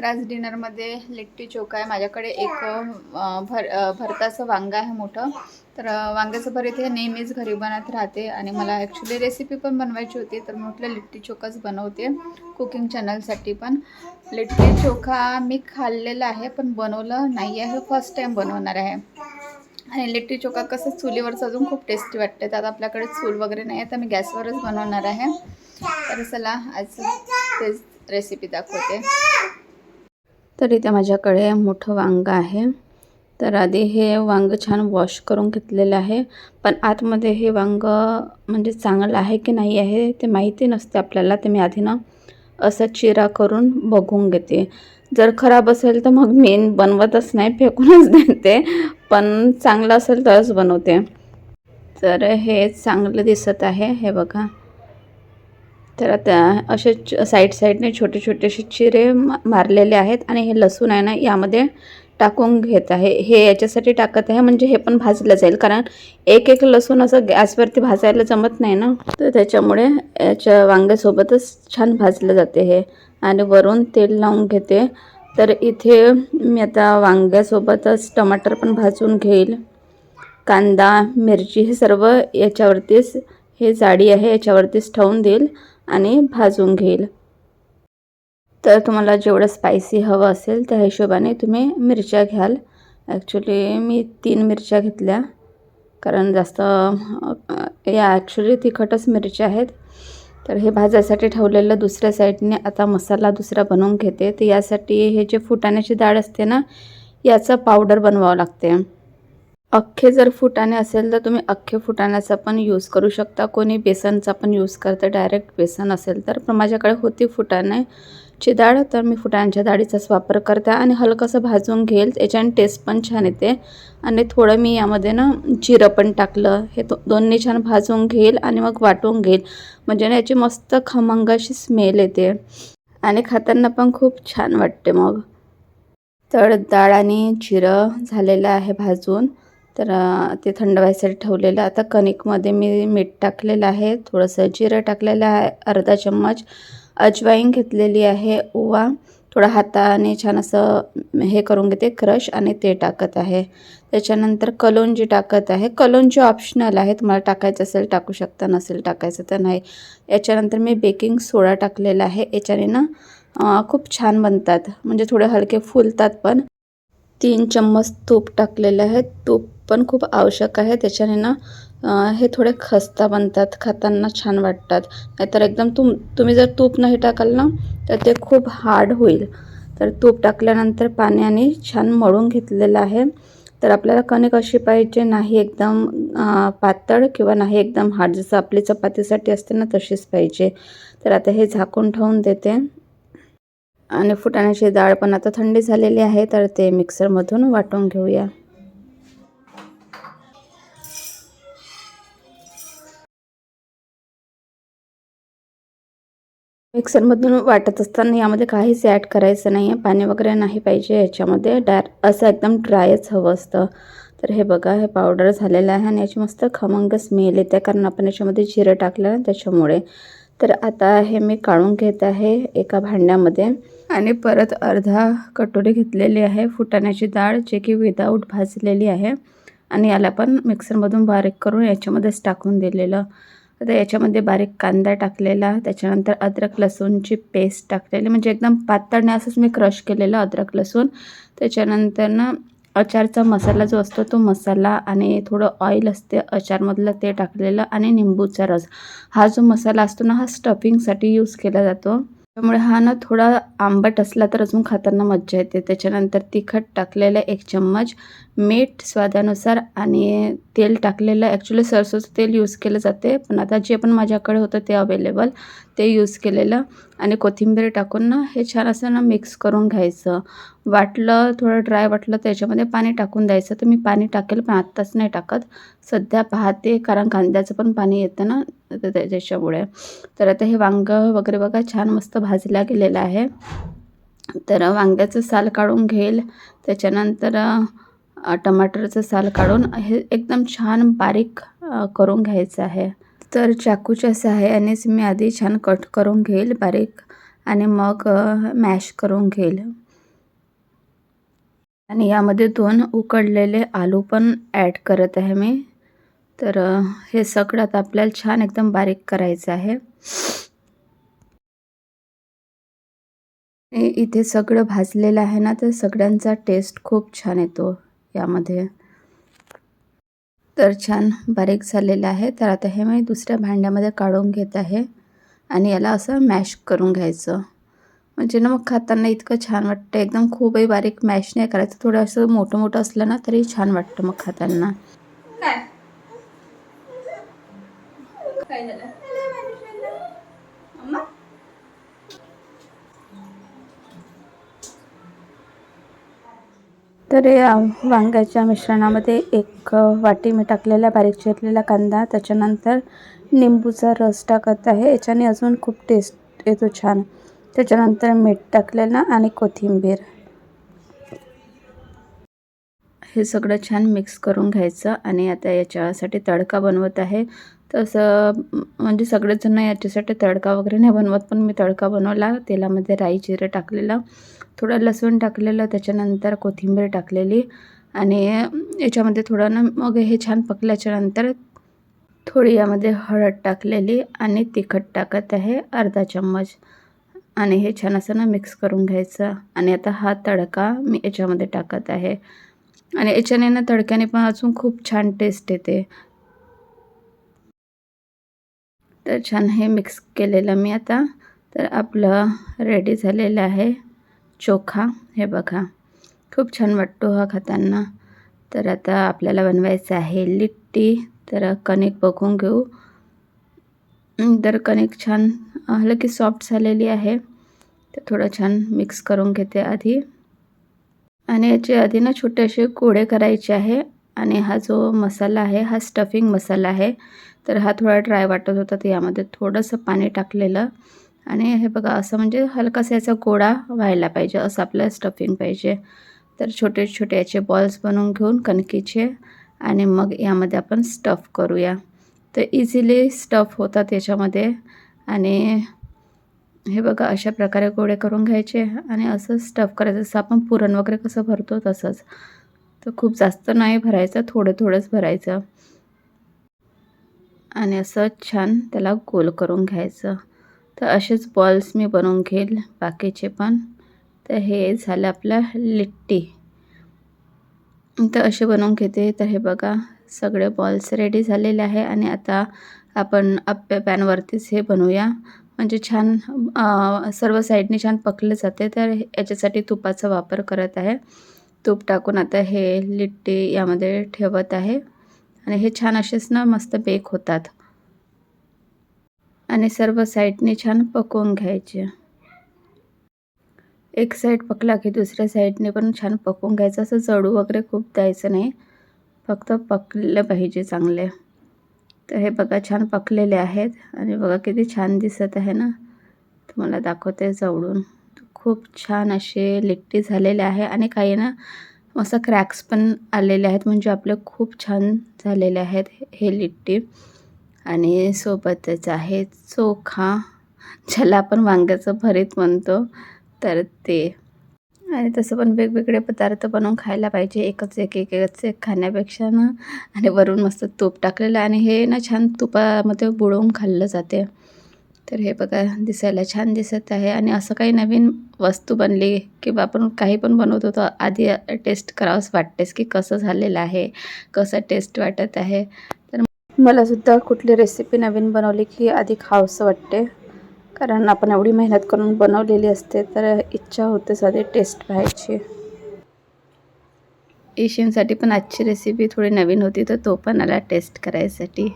तर आज डिनरमध्ये लिट्टी चोखा आहे माझ्याकडे. एक भरताचं वांगं आहे मोठं. तर वांग्याचं भरीत हे नेहमीच घरी बनत राहते आणि मला ॲक्च्युली रेसिपी पण बनवायची होती, तर म्हटलं लिट्टी चोखाच बनवते कुकिंग चॅनलसाठी. पण लिट्टी चोखा मी खाल्लेला आहे पण बनवलं नाही आहे, फर्स्ट टाईम बनवणार आहे. आणि लिट्टी चोखा कसं चुलीवरचं अजून खूप टेस्टी वाटते. तर आता आपल्याकडे चूल वगैरे नाही आहे, तर मी गॅसवरच बनवणार आहे. तर चला आज तेच रेसिपी दाखवते. तर इथे माझ्याकडे मोठं वांगं आहे. तर आधी हे वांगं छान वॉश करून घेतलेलं आहे. पण आतमध्ये हे वांगं म्हणजे चांगलं आहे की नाही आहे ते माहिती नसते आपल्याला. ते मी आधी ना असं चिरा करून बघून घेते. जर खराब असेल तर मग मी बनवतच नाही, फेकूनच देते. पण चांगलं असेल तरच बनवते. तर हे चांगलं दिसत आहे, हे बघा. तर आता असे साईडने छोटे छोटेसे चिरे मारलेले आहेत. आणि हे लसूण आहे ना यामध्ये टाकून घेत आहे. हे याच्यासाठी टाकत आहे म्हणजे हे पण भाजलं जाईल, कारण एक एक लसूण असं गॅसवरती भाजायला जमत नाही ना. तर त्याच्यामुळे याच्या वांग्यासोबतच छान भाजलं जाते हे. आणि वरून तेल लावून घेते. तर इथे मी आता वांग्यासोबतच टमाटर पण भाजून घेईल. कांदा, मिरची हे सर्व याच्यावरतीच, हे जाडी आहे याच्यावरतीच ठेवून देईल आणि भाजून घेईल. तर तुम्हाला जेवढं स्पायसी हवं असेल त्या हिशोबाने तुम्ही मिरच्या घ्याल. ॲक्च्युली मी 3 मिरच्या घेतल्या, कारण जास्त या ॲक्च्युली तिखटच मिरच्या आहेत. तर हे भाजायसाठी ठेवलेलं दुसऱ्या साईडने आता मसाला दुसरा बनवून घेते. तर यासाठी हे जे फुटाण्याची डाळ असते ना याचं पावडर बनवावं लागते. अख्खे जर फुटाणे असेल तर तुम्ही अख्खे फुटाण्याचा पण यूज करू शकता. कोणी बेसनचा पण यूज करतं, डायरेक्ट बेसन असेल तर. पण माझ्याकडे होती फुटाण्याची डाळ, तर मी फुटाण्याच्या डाळीचाच वापर करते. आणि हलकंसं भाजून घेईल, याच्याने टेस्ट पण छान येते. आणि थोडं मी यामध्ये ना जिरं पण टाकलं. हे दोन्ही छान भाजून घेईल आणि मग वाटून घेईल, म्हणजे ना याची मस्त खमंग अशी स्मेल येते आणि खाताना पण खूप छान वाटते मग. तर डाळ आणि जिरं झालेलं आहे भाजून. तर ते थंड व्हायसाठी ठेवलेलं. आता कणिकमध्ये मी मीठ टाकलेलं आहे, थोडंसं जिरं टाकलेलं आहे, अर्धा चम्मच अजवाईन घेतलेली आहे, ओवा थोडा हाताने छान असं हे करून घेते क्रश, आणि ते टाकत आहे. त्याच्यानंतर कलोंजी टाकत आहे. कलोंजी ऑप्शनल आहे, तुम्हाला टाकायचं असेल टाकू शकता, नसेल टाकायचं तर नाही. याच्यानंतर मी बेकिंग सोडा टाकलेला आहे. याच्याने ना खूप छान बनतात, म्हणजे थोडे हलके फुलतात पण. 3 चम्मच तूप टाकलेलं आहे. तूप पण खूप आवश्यक आहे, त्याच्याने ना हे थोडे खस्ता बनतात, खाताना छान वाटतात. नाहीतर एकदम तुम्ही जर तूप नाही टाकाल ना तर ते खूप हार्ड होईल. तर तूप टाकल्यानंतर पाण्याने छान मळून घेतलेलं आहे. तर आपल्याला कणिक अशी पाहिजे, नाही एकदम पातळ किंवा नाही एकदम हार्ड, जसं आपली चपातीसाठी असते ना तशीच पाहिजे. तर आता हे झाकून ठेवून देते. आणि फुटाण्याची डाळ पण आता थंडी झालेली आहे, तर ते मिक्सरमधून वाटून घेऊया. मिक्सरमधून वाटत असताना यामध्ये काहीच ॲड करायचं नाही आहे, पाणी वगैरे नाही पाहिजे याच्यामध्ये. असं एकदम ड्रायच हवं असतं. तर हे बघा, हे पावडर झालेलं आहे आणि याची मस्त खमंग स्मेल येते, कारण आपण याच्यामध्ये जिरं टाकलं ना त्याच्यामुळे. तर आता हे मी काढून घेत आहे एका भांड्यामध्ये. आणि परत अर्धा कटोरी घेतलेली आहे फुटाण्याची डाळ, जे की विदाऊट भाजलेली आहे. आणि याला पण मिक्सरमधून बारीक करून याच्यामध्येच टाकून दिलेलं. आता याच्यामध्ये बारीक कांदा टाकलेला, त्याच्यानंतर अद्रक लसूणची पेस्ट टाकलेली, म्हणजे एकदम पातळ नाही, असंच मी क्रश केलेलं अद्रक लसूण. त्याच्यानंतर ना अचारचा मसाला जो असतो तो मसाला, आणि थोडं ऑइल असते अचारमधलं ते टाकलेलं, आणि निंबूचा रस. हा जो मसाला असतो ना हा स्टफिंगसाठी यूज केला जातो, त्यामुळे हा ना थोडा आंबट असला तर अजून खाताना मज्जा येते. त्याच्यानंतर तिखट टाकलेलं 1 चम्मच, मीठ स्वादानुसार, आणि तेल टाकलेलं. ॲक्च्युली सरसोचं तेल यूज केलं जाते, पण आता जे पण माझ्याकडे होतं ते अवेलेबल ते यूज केलेलं. आणि कोथिंबीर टाकून ना हे छान असं ना मिक्स करून घ्यायचं. वाटलं थोडं ड्राय वाटलं तर याच्यामध्ये पाणी टाकून द्यायचं. तर मी पाणी टाकेल, पण आत्ताच नाही टाकत, सध्या पाहते, कारण कांद्याचं पण पाणी येतं ना त्याच्यामुळे. तर आता हे वांगं वगैरे बघा छान मस्त भाजला गेलेलं आहे. तर वांग्याचं साल काढून घेईल. त्याच्यानंतर टमाटरचं साल काढून हे एकदम छान बारीक करून घ्यायचं आहे. तर चाकूच्या सहाय्यानेच मी आधी छान कट करून घेईल बारीक, आणि मग मॅश करून घेईल. आणि यामध्ये 2 उकडलेले आलू पण ॲड करत आहे मी. तर हे सगळं आता आपल्याला छान एकदम बारीक करायचं आहे. इथे सगळं भाजलेलं आहे ना, तर सगळ्यांचा टेस्ट खूप छान येतो यामध्ये. तर छान बारीक झालेलं आहे. तर आता हे मी दुसऱ्या भांड्यामध्ये काढून घेत आहे आणि याला असं मॅश करून घ्यायचं. म्हणजे ना मग खाताना इतकं छान वाटतं. एकदम खूपही बारीक मॅश नाही करायचं. थोडं असं मोठं-मोठं असलं ना तरी छान वाटतं मग खाताना. काय? काय झालं? अम्मा? तर या वांग्याच्या मिश्रणामध्ये 1 वाटी मी टाकलेला बारीक चिरलेला कांदा, त्याच्यानंतर निंबूचा रस टाकत आहे. याच्याने अजून खूप टेस्ट येतो छान. त्याच्यानंतर मीठ टाकलेलं आणि कोथिंबीर. हे सगळं छान मिक्स करून घ्यायचं आणि आता याच्यासाठी तडका बनवत आहे. तसं म्हणजे सगळेजण याच्यासाठी तडका वगैरे नाही बनवत, पण मी तडका बनवला. तेलामध्ये राई, जिरं टाकलेलं, थोडं लसूण टाकलेलं, त्याच्यानंतर कोथिंबीर टाकलेली आणि याच्यामध्ये थोडं ना मग हे छान पकल्याच्यानंतर थोडी यामध्ये हळद टाकलेली आणि तिखट टाकत आहे अर्धा चम्मच आणि हे छान असं ना मिक्स करून घ्यायचं आणि आता हा तडका मी याच्यामध्ये टाकत आहे आणि याच्याने ना तडक्याने पण अजून खूप छान टेस्ट येते. तर छान हे मिक्स केलेलं मी आता. तर आपलं रेडी झालेलं आहे चोखा. हे बघा, खूप छान वाटतो हा खाताना. तर आता आपल्याला बनवायचं आहे लिट्टी. तर कणिक बघून घेऊ. तर कणिक छान हलकी सॉफ्ट झालेली आहे. तर थोडं छान मिक्स करून घेते आधी आणि याचे आधी ना छोटे असे गोळे करायचे आहे आणि हा जो मसाला आहे हा स्टफिंग मसाला आहे. तर हा थोडा ड्राय वाटत होता, तर यामध्ये थोडंसं पाणी टाकलेलं आणि हे बघा असं म्हणजे हलकासा याचा गोळा व्हायला पाहिजे, असं आपल्याला स्टफिंग पाहिजे. तर छोटे छोटे याचे बॉल्स बनवून घेऊन कणकीचे आणि मग यामध्ये आपण स्टफ करूया. तर इझिली स्टफ होतात याच्यामध्ये आणि हे बघा अशा प्रकारे गोळे करून घ्यायचे आणि असं स्टफ करायचं, जसं आपण पुरण वगैरे कसं भरतो तसंच. तर खूप जास्त नाही भरायचं, थोडंच भरायचं आणि असं छान त्याला गोल करून घ्यायचं. तर असेच बॉल्स मी बनवून घेईल बाकीचे पण. तर हे झालं आपलं लिट्टी. तर असे बनवून घेते. तर हे बघा सगळे बॉल्स रेडी झालेले आहे आणि आता आपण आप्पे पॅनवरतीच हे बनवूया. म्हणजे छान सर्व साईडने छान पकले जाते. तर याच्यासाठी तुपाचा वापर करत आहे. तूप टाकून आता हे लिट्टी यामध्ये ठेवत आहे आणि हे छान असेच ना मस्त बेक होतात आणि सर्व साईडने छान पकवून घ्यायचे. एक साईड पकला की दुसऱ्या साईडने पण छान पकवून घ्यायचं. असं जळू वगैरे खूप द्यायचं नाही, फक्त पकलं पाहिजे चांगले. तर हे बघा छान पकलेले आहेत आणि बघा किती छान दिसत आहे ना. तुम्हाला दाखवते जवळून. खूप छान असे लिट्टी झालेले आहे आणि काही ना मस्त क्रॅक्स पण आलेले आहेत, म्हणजे आपले खूप छान झालेले आहेत हे लिट्टी. आणि सोबतच आहे चोखा, ज्याला आपण वांग्याचं भरीत म्हणतो, तर ते. आणि तसं पण वेगवेगळे पदार्थ बनवून खायला पाहिजे, एकच एक खाण्यापेक्षा ना. आणि वरून मस्त तूप टाकलेलं आणि हे ना छान तुपामध्ये बुडवून खाल्लं जाते. तर हे बघा दिसायला छान दिसत आहे आणि असं काही नवीन वस्तू बनली किंवा आपण काही पण बनवतो तर आधी टेस्ट करावंच वाटतेच की कसं झालेलं आहे, कसं टेस्ट वाटत आहे. तर मलासुद्धा कुठली रेसिपी नवीन बनवली की आधी खावंसं वाटते, कारण आपण एवढी मेहनत करून बनवलेली असते, तर इच्छा होतेच आधी टेस्ट पाहायची. ईशिनसाठी पण आजची रेसिपी थोडी नवीन होती, तर तो पण आला टेस्ट करायसाठी.